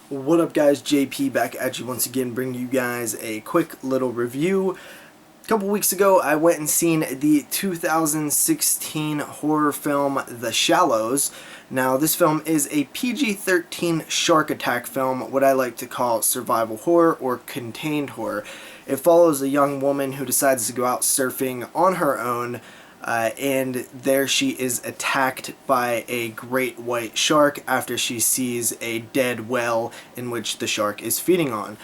What up guys, JP back at you once again, bringing you guys a quick little review. A couple weeks ago I went and seen the 2016 horror film The Shallows. Now this film is a PG-13 shark attack film, what I like to call survival horror or contained horror. It follows a young woman who decides to go out surfing on her own, and there she is attacked by a great white shark after she sees a dead well in which the shark is feeding on.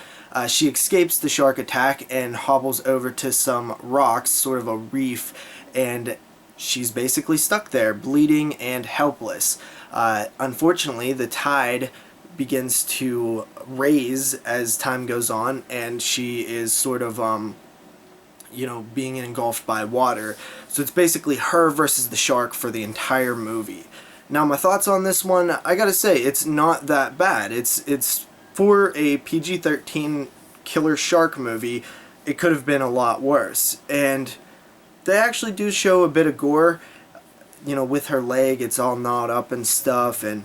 She escapes the shark attack and hobbles over to some rocks, sort of a reef, and she's basically stuck there, bleeding and helpless. Unfortunately, the tide begins to raise as time goes on, and she is sort of being engulfed by water. So it's basically her versus the shark for the entire movie. Now my thoughts on this one, I gotta say, it's not that bad. It's for a PG-13 killer shark movie, it could have been a lot worse. And they actually do show a bit of gore, with her leg, it's all gnawed up and stuff, and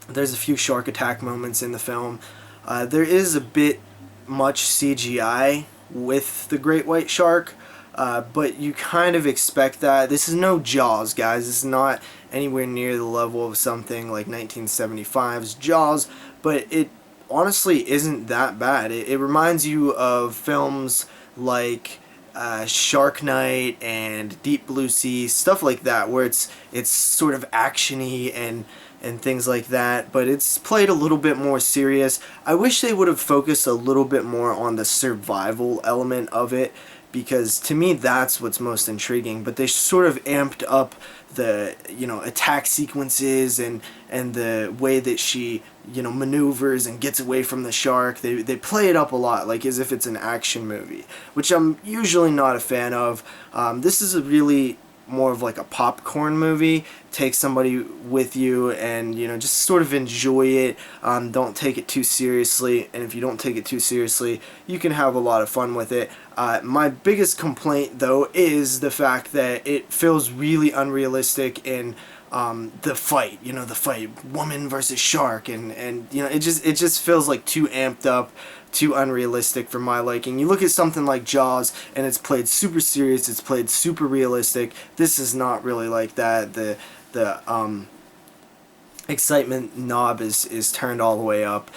there's a few shark attack moments in the film. There is a bit much CGI with the great white shark, but you kind of expect that. This is no Jaws, guys. This is not anywhere near the level of something like 1975's Jaws, but it honestly isn't that bad. It reminds you of films like Shark Night and Deep Blue Sea, stuff like that, where it's sort of actiony and things like that, but it's played a little bit more serious. I wish they would have focused a little bit more on the survival element of it, because to me that's what's most intriguing. But they sort of amped up the attack sequences and the way that she maneuvers and gets away from the shark. They play it up a lot, like as if it's an action movie, which I'm usually not a fan of. This is a really more of like a popcorn movie. Take somebody with you and just sort of enjoy it. Don't take it too seriously, and if you don't take it too seriously, you can have a lot of fun with it. My biggest complaint though is the fact that it feels really unrealistic in the fight, the fight woman versus shark, and it just feels like too amped up, too unrealistic for my liking. You look at something like Jaws and it's played super serious, it's played super realistic. This is not really like that. The excitement knob is turned all the way up,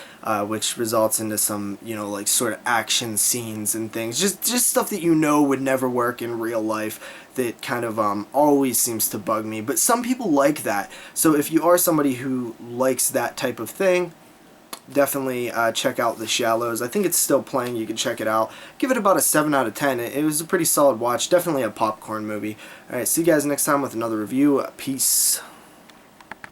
which results into some like sort of action scenes and things, just stuff that would never work in real life, that kind of always seems to bug me. But some people like that, so if you are somebody who likes that type of thing, definitely check out The Shallows. I think it's still playing, you can check it out. Give it about a 7 out of 10. It was a pretty solid watch, definitely a popcorn movie. Alright, see you guys next time with another review. Peace.